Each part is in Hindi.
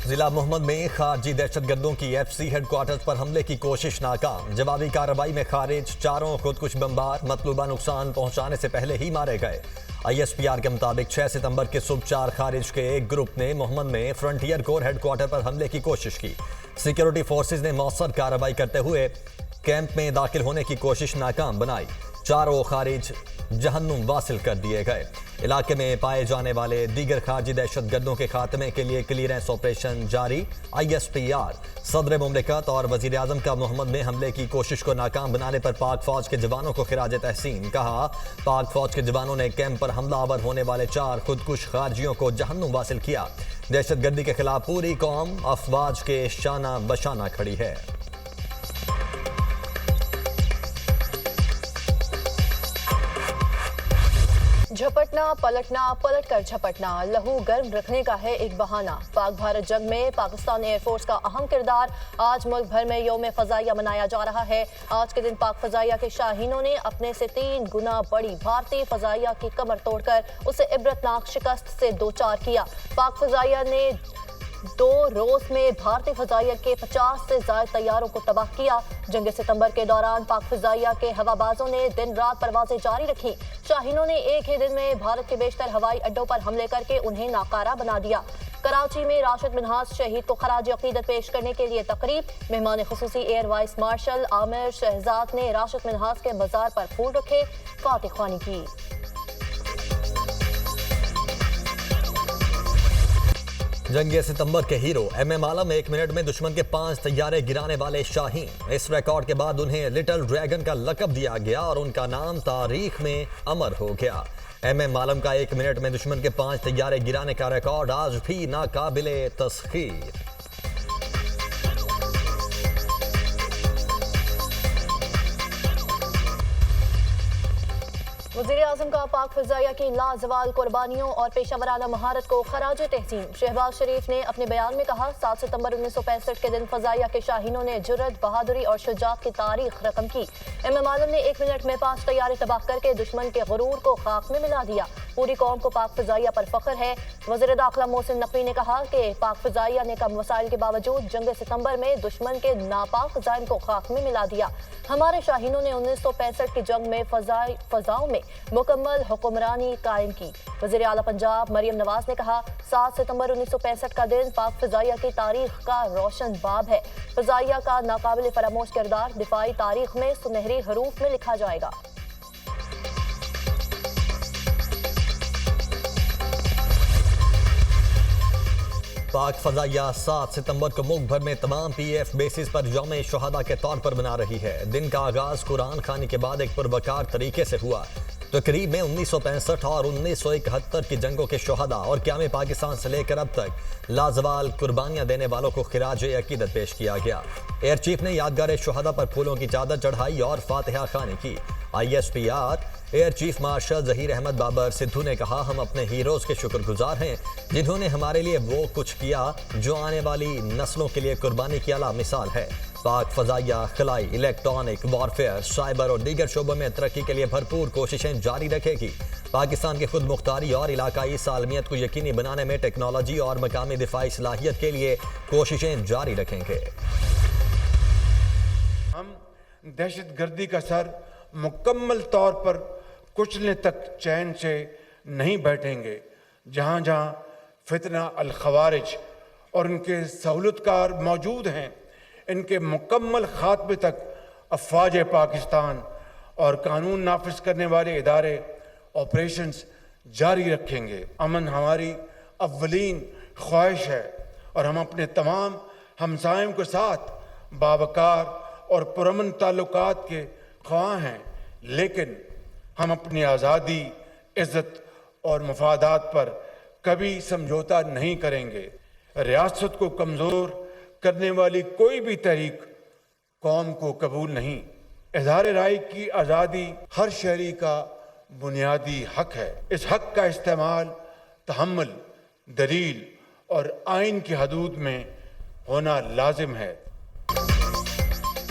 जिला मोहम्मद में खारजी दहशतगर्दों की एफसी हेडक्वार्टर्स पर हमले की कोशिश नाकाम। जवाबी कार्रवाई में खारिज चारों खुदकुश बमबार मतलूबा नुकसान पहुंचाने से पहले ही मारे गए। ISPR के मुताबिक 6 सितंबर के सुबह 4 खारिज के एक ग्रुप ने मोहम्मद में फ्रंटियर कोर हेडक्वार्टर पर हमले की कोशिश की। सिक्योरिटी फोर्सेज ने मौसर कार्रवाई करते हुए कैंप में दाखिल होने की कोशिश नाकाम बनाई। चारों खारिज जहन्नुम वासिल कर दिए गए। इलाके में पाए जाने वाले दीगर खारजी दहशतगर्दों के खात्मे के लिए क्लियरेंस ऑपरेशन जारी। ISPR सदर मुमलिकत और वजीर आजम का मोहम्मद में हमले की कोशिश को नाकाम बनाने पर पाक फौज के जवानों को खिराज तहसीन। कहा, पाक फौज के जवानों ने कैंप पर हमलावर होने वाले 4 खुदकुश खारजियों को जहन्नुम वासिल किया। दहशतगर्दी के खिलाफ पूरी कौम अफवाज के शाना बशाना खड़ी है। झपटना पलटना, पलटकर झपटना, लहू गर्म रखने का है एक बहाना। पाक भारत जंग में पाकिस्तान एयरफोर्स का अहम किरदार। आज मुल्क भर में यौम फजाइया मनाया जा रहा है। आज के दिन पाक फजाइया के शाहीनों ने अपने से 3 गुना बड़ी भारतीय फजाइया की कमर तोड़कर उसे इबरतनाक शिकस्त से दो चार किया। पाक फजाइया ने 2 रोज में भारतीय फजाइया के 50 से ज्यादा तैयारों को तबाह किया। जंग सितंबर के दौरान पाक फजाइया के हवाबाजों ने दिन रात परवाजें जारी रखी। शाहीनों ने एक ही दिन में भारत के बेशतर हवाई अड्डों पर हमले करके उन्हें नाकारा बना दिया। कराची में राशिद मिन्हाज शहीद को खराज अकीदत पेश करने के लिए तकरीब। मेहमान खुसूसी air vice marshal Aamir Shahzad ने राशिद मिन्हाज के मजार पर फूल रखे, फातिह ख्वानी की। जंग सितंबर के हीरो MM आलम 1 मिनट में दुश्मन के 5 तैयारे गिराने वाले शाहीन। इस रिकॉर्ड के बाद उन्हें लिटिल ड्रैगन का लक़ब दिया गया और उनका नाम तारीख में अमर हो गया। MM आलम का 1 मिनट में दुश्मन के 5 तैयारे गिराने का रिकॉर्ड आज भी नाकाबिले तस्खीर। वज़ीर आज़म का पाक फ़ज़ाइया की लाजवाल कुर्बानियों और पेशावराना महारत को खराज तहसीन। शहबाज शरीफ ने अपने बयान में कहा, 7 सितंबर 1965 के दिन फ़ज़ाइया के शाहीनों ने जुर्रत, बहादुरी और शुजाअत की तारीख रकम की। MM आलम ने 1 मिनट में 5 तैयारे तबाह करके दुश्मन के गुरूर को खाक में मिला दिया। पूरी कौम को पाक फ़ज़ाइया पर फ़ख्र है। वज़ीर दाखिला मोहसिन नकवी ने कहा कि पाक फ़ज़ाइया ने कम वसाइल के बावजूद जंग सितंबर में दुश्मन के नापाक ज़ाइम को खाक में मिला दिया। हमारे शाहीनों ने 1965 की जंग में फ़ज़ाओं में मुकम्मल हुक्मरानी कायम की। वज़ीर आला पंजाब मरियम नवाज ने कहा, 7 सितंबर 1965 का दिन पाक फ़ज़ाइया की तारीख का रोशन बाब है। फ़ज़ाइया का नाकाबिल फरामोश किरदार दिफाई तारीख में सुनहरी हरूफ में लिखा जाएगा। पाक फजाइया 7 सितंबर को मुल्क भर में तमाम PF बेसिस पर यौम शहादा के तौर पर मना रही है। दिन का आगाज कुरान खानी के बाद एक पुरवकार तरीके से हुआ। तकरीब में 1965 और 1971 की जंगों के शहादा और क़याम पाकिस्तान से लेकर अब तक लाजवाल कुर्बानियां देने वालों को खिराज अकीदत पेश किया गया। एयर चीफ ने यादगार शहादा पर फूलों की चादर चढ़ाई और फातिहा खानी की। ISPR air chief marshal Zaheer Ahmed Babar Sidhu ने कहा, हम अपने हीरोज़ के शुक्रगुजार हैं जिन्होंने हमारे लिए वो कुछ किया जो आने वाली नस्लों के लिए कुर्बानी की आला मिसाल है। पाक फजाइया खलाई, इलेक्ट्रॉनिक वॉरफेयर, साइबर और दीगर शोबों में तरक्की के लिए भरपूर कोशिशें जारी रखेगी। पाकिस्तान की खुद मुख्तारी और इलाकाई सालमियत को यकीनी बनाने में टेक्नोलॉजी और मकामी दिफाई सलाहियत के लिए कोशिशें जारी रखेंगे। हम दहशतगर्दी का सर मुकम्मल तौर पर कुचलने तक चैन से नहीं बैठेंगे। जहाँ जहाँ फितना अल खवारिज और उनके सहूलतकार मौजूद हैं, इनके मुकम्मल खात्मे तक अफवाज पाकिस्तान और कानून नाफिज करने वाले इदारे ऑपरेशंस जारी रखेंगे। अमन हमारी अव्वलीन ख्वाहिश है और हम अपने तमाम हमसायों के साथ बावकार और पुरअमन ताल्लुकात के ख्वाह हैं, लेकिन हम अपनी आज़ादी, इज़्ज़त और मफादात पर कभी समझौता नहीं करेंगे। रियासत को कमज़ोर करने वाली कोई भी तहरीक कौम को कबूल नहीं। इज़हार राय की आज़ादी हर शहरी का बुनियादी हक है। इस हक का इस्तेमाल तहम्मुल, दलील और आइन की हदूद में होना लाजिम है।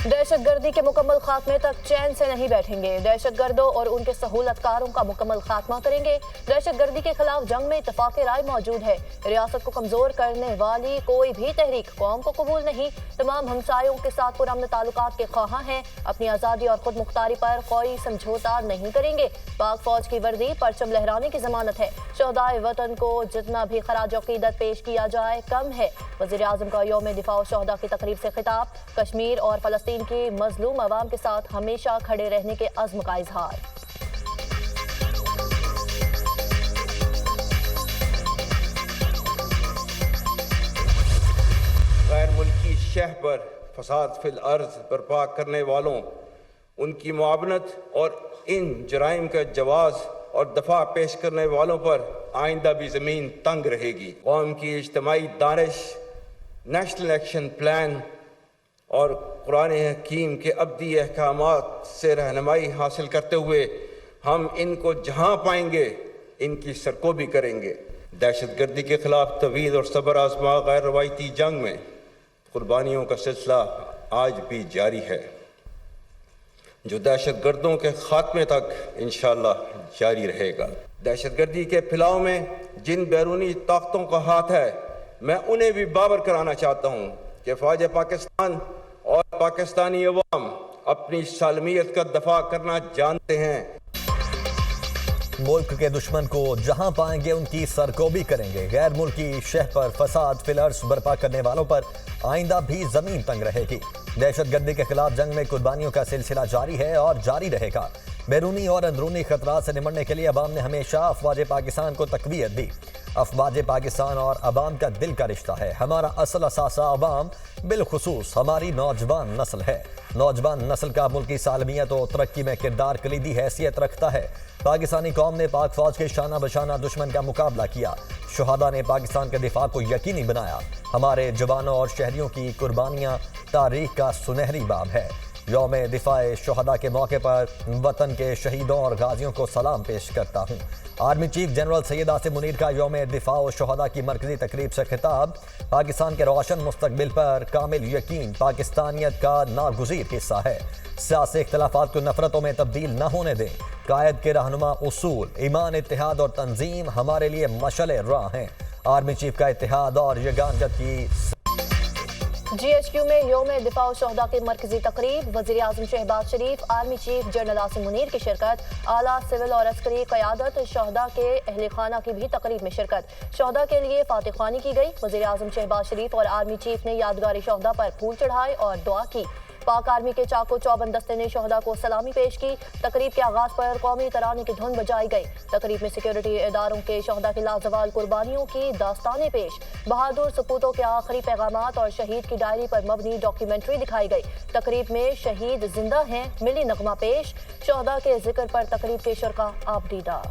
दहशतगर्दी के मुकम्मल खात्मे तक चैन से नहीं बैठेंगे। दहशतगर्दों और उनके सहूलतकारों का मुकम्मल खात्मा करेंगे। दहशतगर्दी के खिलाफ जंग में इत्तफाक राय मौजूद है। रियासत को कमजोर करने वाली कोई भी तहरीक कौम को कबूल नहीं। तमाम हमसायों के साथ पुरअमन ताल्लुकात के ख्वाहां हैं। अपनी आज़ादी और खुद मुख्तारी पर कोई समझौता नहीं करेंगे। पाक फौज की वर्दी परचम लहराने की जमानत है। शहदाए वतन को जितना भी खराज अकीदत पेश किया जाए कम है। वज़ीर आज़म का यौम दिफा शहदा की तकरीब से खिताब। कश्मीर और फलस्तीन की मजलूम अवाम के साथ हमेशा खड़े रहने के अज़्म का इजहार। गैर मुल्की शह पर फसाद फिल अर्ज बर्पा करने वालों, उनकी मुआवनत और इन जराइम का जवाज और दफा पेश करने वालों पर आइंदा भी ज़मीन तंग रहेगी। कौम की इज्तिमाई दानिश, नेशनल एक्शन प्लान और कुरान हकीम के अब्दी अहकामात से रहनुमाई हासिल करते हुए हम इनको जहाँ पाएंगे इनकी सरकोबी करेंगे। दहशतगर्दी के खिलाफ तवील और सब्र आज़मा गैर रवायती जंग में कुर्बानियों का सिलसिला आज भी जारी है, जो दहशतगर्दों के खात्मे तक इंशाअल्लाह जारी रहेगा। दहशतगर्दी के फैलाव में जिन बैरूनी ताकतों का हाथ है, मैं उन्हें भी बावर कराना चाहता हूँ कि फौज पाकिस्तान और पाकिस्तानी अवाम अपनी सालमियत का दफा करना जानते हैं। मुल्क के दुश्मन को जहां पाएंगे उनकी सरकोबी करेंगे। गैर मुल्की शह पर फसाद फिलर्स बर्पा करने वालों पर आइंदा भी जमीन तंग रहेगी। दहशतगर्दी के खिलाफ जंग में कुर्बानियों का सिलसिला जारी है और जारी रहेगा। बैरूनी और अंदरूनी खतरात से निपटने के लिए अवाम ने हमेशा अफवाज पाकिस्तान को तकवीयत दी। अफवाज पाकिस्तान और अवाम का दिल का रिश्ता है। हमारा असल असासा अवाम, बिलखुसूस हमारी नौजवान नस्ल है। नौजवान नस्ल का मुल्की सालमियत और तरक्की में किरदार कलीदी हैसियत रखता है। पाकिस्तानी कौम ने पाक फौज के शाना बशाना दुश्मन का मुकाबला किया। शुहदा ने पाकिस्तान के दिफा को यकीनी बनाया। हमारे जवानों और शहरियों की कुर्बानियाँ तारीख का सुनहरी बाब है। यौम दिफाए शुहदा के मौके पर वतन के शहीदों और गाजियों को सलाम पेश करता हूँ। Army chief general Syed Asim Munir का यौम दिफा और शुहदा की मरकजी तकरीब से खिताब। पाकिस्तान के रोशन मुस्तकबिल पर कामिल यकीन पाकिस्तानियत का नागुज़ीर हिस्सा है। सियासी इख्तलाफात को नफरतों में तब्दील न होने दें। कायद के रहनुमा उसूल, ईमान, इत्तेहाद और तंजीम हमारे लिए मशअल राह हैं। आर्मी चीफ का इत्तेहाद और यगानजत की GHQ में यौम दिफा शहदा की मरकजी तकरीब। वज़ीर आज़म Shehbaz Sharif, army chief general Asim Munir की शिरकत। आला सिविल और अस्करी क़यादत शहदा के अहले खाना की भी तकरीब में शिरकत। शहदा के लिए फातिह ख्वानी की गई। वज़ीर आज़म शहबाज शरीफ और आर्मी चीफ ने यादगारी शहदा पर फूल चढ़ाए और दुआ की। पाक आर्मी के चाको चौबंद दस्ते ने शहदा को सलामी पेश की। तकरीब के आगाज पर कौमी तराने की धुन बजाई गई। तकरीब में सिक्योरिटी इदारों के शहदा की लाजवाल कुर्बानियों की दास्तानें पेश, बहादुर सपूतों के आखिरी पैगामात और शहीद की डायरी पर मबनी डॉक्यूमेंट्री दिखाई गई। तकरीब में शहीद जिंदा हैं मिली नगमा पेश। शहदा के जिक्र पर तकरीब के शुरका आबदीदा।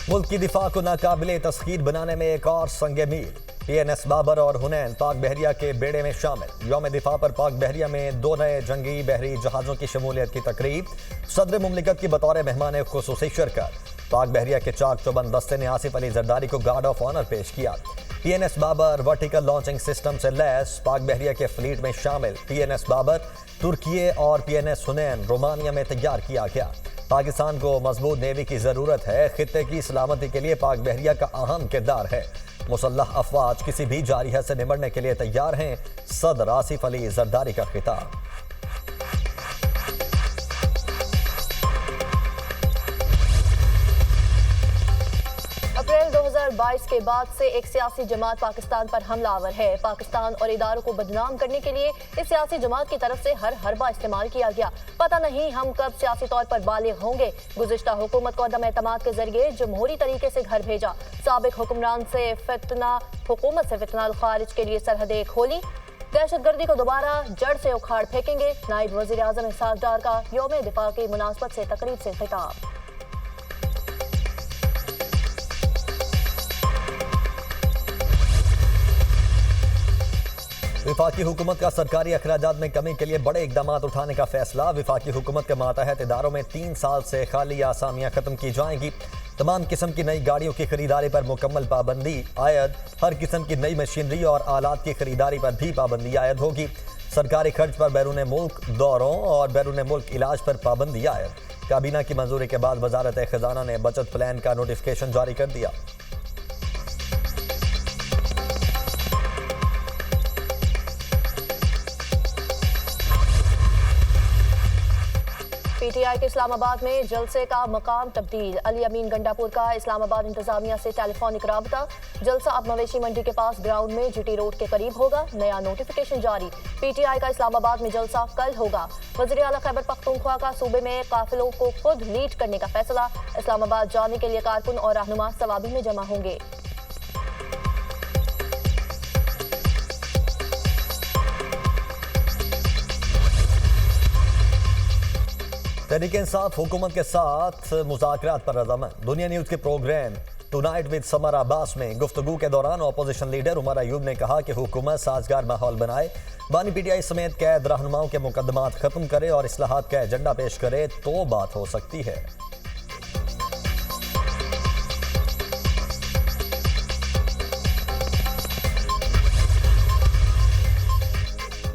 मुल्क की दिफा को नाकाबिले तस्खीर बनाने में एक और संगे मील। PNS बाबर और हुनैन पाक बहरिया के बेड़े में शामिल। यौम दिफा पर पाक बहरिया में 2 नए जंगी बहरी जहाज़ों की शमूलियत की तकरीब। सदर मुमलिकत की बतौर मेहमान खुसूसी शिरकत। पाक बहरिया के चाक चौबंद दस्ते ने आसिफ अली जरदारी को गार्ड ऑफ ऑनर पेश किया। PNS Babar vertical launching system से लैस पाक बहरिया के फ्लीट में शामिल। PNS बाबर तुर्की और PNS हुनैन रोमानिया में तैयार किया गया। पाकिस्तान को मजबूत नेवी की जरूरत है। खित्ते की सलामती के लिए पाक बहरिया का अहम किरदार है। मुसल्लह अफवाज किसी भी जारियत से निपटने के लिए तैयार हैं। सदर आसिफ अली जरदारी का खिताब। अप्रैल 2022 के बाद से एक सियासी जमात पाकिस्तान पर हमलावर है। पाकिस्तान और इदारों को बदनाम करने के लिए इस सियासी जमात की तरफ से हर हरबा इस्तेमाल किया गया। पता नहीं हम कब सियासी तौर पर बालिग होंगे। गुज़िश्ता हुकूमत को अदम एतमाद के जरिए जमहूरी तरीके से घर भेजा। साबिक हुक्मरान से हुकूमत से फितना खारिज के लिए सरहदें खोली। दहशतगर्दी को दोबारा जड़ से उखाड़ फेंकेंगे। नायब वज़ीर आज़म इसहाक डार का यौम दिफा की मुनासबत से तकरीब से खिताब। विफाकी हुकूमत का सरकारी अखराजात में कमी के लिए बड़े इकदाम उठाने का फैसला। विफाकी हुकूमत के मातहत इदारों में 3 साल से खाली आसामियां खत्म की जाएंगी। तमाम किस्म की नई गाड़ियों की खरीदारी पर मुकम्मल पाबंदी आयद। हर किस्म की नई मशीनरी और आलात की खरीदारी पर भी पाबंदी आयद होगी। सरकारी खर्च पर बैरून मुल्क दौरों और बैरून मुल्क इलाज पर पाबंदी आयद। काबीना की मंजूरी के बाद वजारत खजाना ने बचत प्लान का नोटिफिकेशन जारी कर दिया। पीटीआई के इस्लामाबाद में जलसे का मकाम तब्दील। अली अमीन गंडापुर का इस्लामाबाद इंतजामिया से टेलीफोनिक राबता। जलसा अब मवेशी मंडी के पास ग्राउंड में जीटी रोड के करीब होगा। नया नोटिफिकेशन जारी। पीटीआई का इस्लामाबाद में जलसा कल होगा। वज़ीर आला खैबर पख्तूनख्वा का सूबे में काफिलों को खुद लीड करने का फैसला। इस्लामाबाद जाने के लिए कारकुन और रहनुमा सवाबी में जमा होंगे। तहरीक इंसाफ हुकूमत के साथ मुज़ाकरात पर रज़ामंद। दुनिया न्यूज़ के program tonight with Samar Abbas में गुफ्तगू के दौरान अपोजिशन लीडर उमर अयूब ने कहा कि हुकूमत साजगार माहौल बनाए, बानी पीटीआई समेत कैद रहनुमाओं के मुकदमात खत्म करे और इस्लाहात का एजेंडा पेश करे तो बात हो सकती है।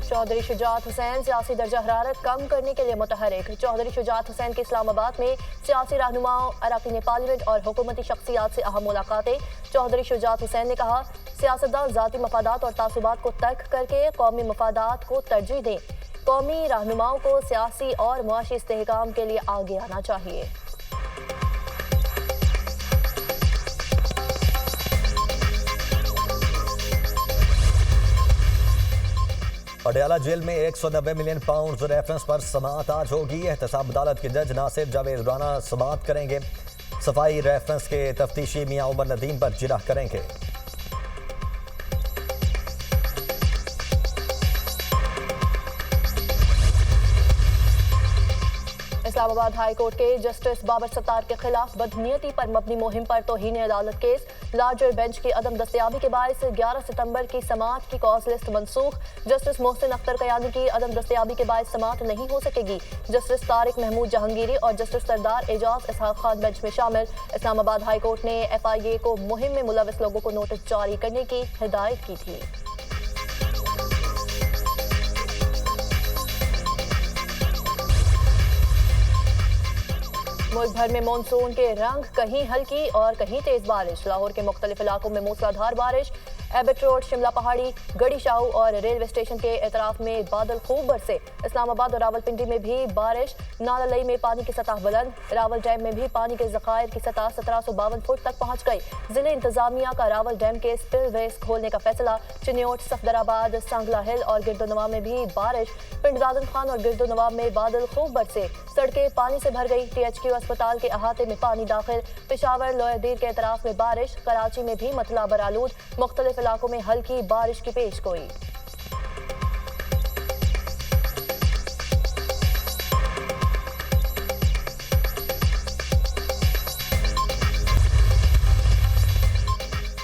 चौधरी शुजात हुसैन सियासी दर्जा हरारत कम करने के लिए मुतहरिक। चौधरी शुजात हुसैन के इस्लामाबाद में सियासी रहनुमाओं, अरकान पार्लियामेंट और हुकूमती शख्सियात से अहम मुलाकातें। चौधरी शुजात हुसैन ने कहा, सियासतदान ज़ाती मफादात और तासुबात को तर्क करके कौमी मफादात को तरजीह दें। कौमी रहनुमाओं को सियासी और मुआशी इस्तेहकाम के लिए आगे आना चाहिए। पटियाला जेल में 190 मिलियन पाउंड रेफरेंस पर समाअत आज होगी। एहतसाब अदालत के जज नासिर जावेद राना समाअत करेंगे। सफाई रेफरेंस के तफ्तीशी मियां उमर नदीम पर जिरह करेंगे। इस्लामाबाद हाई कोर्ट के जस्टिस बाबर सत्तार के खिलाफ बदनीयती पर मबनी मुहिम पर तौहीन अदालत केस। लार्जर बेंच की अदम दस्तयाबी के बायस 11 सितंबर की समाअत की कॉज लिस्ट मनसूख। जस्टिस मोहसिन अख्तर कयानी की अदम दस्तयाबी के बायस समाअत नहीं हो सकेगी। जस्टिस तारिक महमूद जहांगीरी और जस्टिस सरदार एजाज इसहाक खान बेंच में शामिल। इस्लामाबाद हाई कोर्ट ने FIA को मुहिम में मुलविस लोगों को नोटिस जारी करने की हिदायत की थी। मुल्क भर में मानसून के रंग, कहीं हल्की और कहीं तेज बारिश। लाहौर के मुख्तलिफ इलाकों में मूसलाधार बारिश। एबट रोड, शिमला पहाड़ी, गड़ी शाहू और रेलवे स्टेशन के एतराफ में बादल खूब बरसे। इस्लामाबाद और रावलपिंडी में भी बारिश। नाला लई में पानी की सतह बुलंद। रावल डैम में भी पानी के ज़खायर की सतह 1752 फुट तक पहुंच गई। जिले इंतजामिया का रावल डैम के स्पिलवेज खोलने का फैसला। चिन्योट, सफदराबाद, सांगला हिल और गिरदोनवाब में भी बारिश। पिंड दादन खान और गिरदोनवाब में बादल खूब बरसे। सड़कें पानी से भर गई। THQ अस्पताल के अहाते में पानी दाखिल। पेशावर, लोहदीर के एतराफ में बारिश। कराची में भी मतला बरालूद। मुख्तलिफ इलाकों में हल्की बारिश की पेशगोई।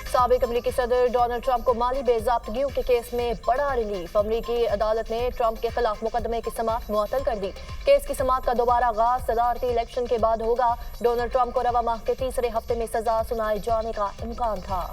साबिक अमरीकी सदर डोनाल्ड ट्रंप को माली बेज़ाब्तगियों के केस में बड़ा रिलीफ। अमरीकी अदालत ने ट्रंप के खिलाफ मुकदमे की समाअत मुअत्तल कर दी। केस की समाअत का दोबारा आगाज सदारती इलेक्शन के बाद होगा। डोनाल्ड ट्रंप को रवा माह के तीसरे हफ्ते में सजा सुनाए जाने का इम्कान था।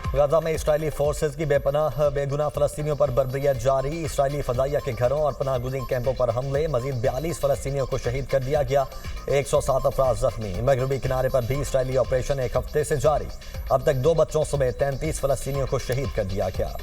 गाजा में इसराइली फोर्सेज की बेपनाह बेगुनाह फलस्तीनियों पर बर्बरियत जारी। इसराइली फदाइया के घरों और पनाहगुज़ीन कैंपों पर हमले। मजीद 42 फलस्तीनियों को शहीद कर दिया गया। 107 अफराद जख्मी। मगरबी किनारे पर भी इसराइली ऑपरेशन एक हफ्ते से जारी। अब तक 2 बच्चों समेत 33 फलस्तीनियों को शहीद कर दिया गया।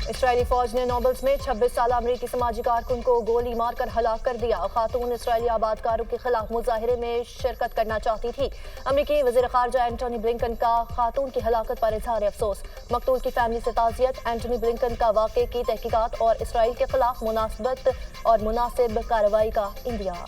इसराइली फौज ने नोबल्स में 26 साल अमरीकी समाजी कारकुन को गोली मारकर हलाक कर दिया। खातून इसराइली आबादकारों के खिलाफ मुजाहिरे में शिरकत करना चाहती थी। अमरीकी वज़ीर ख़ारजा एंटोनी ब्लिंकन का खातून की हलाकत पर इज़हार अफसोस। मकतूल की फैमिली से ताज़ियत। एंटोनी ब्लिंकन का वाक़े की तहकीकात और इसराइल के खिलाफ मुनासिबत और मुनासिब कार्रवाई का इंदिया।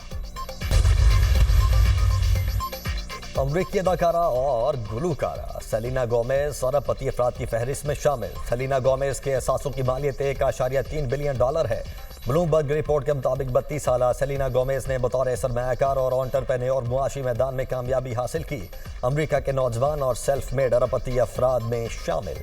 अमरीकी अदाकारा और गुलूकारा सेलिना गोमेज अरबपति अफराद की फहरिस्त में शामिल। सेलिना गोमेज के एहसासों की मालियत $1.3 बिलियन है। ब्लूमबर्ग रिपोर्ट के मुताबिक 32 साल सेलिना गोमेज ने बतौर सरमायाकार और एंटरप्रेन्योर मुआशी मैदान में कामयाबी हासिल की। अमेरिका के नौजवान और सेल्फ मेड अरबपति अफराद में शामिल।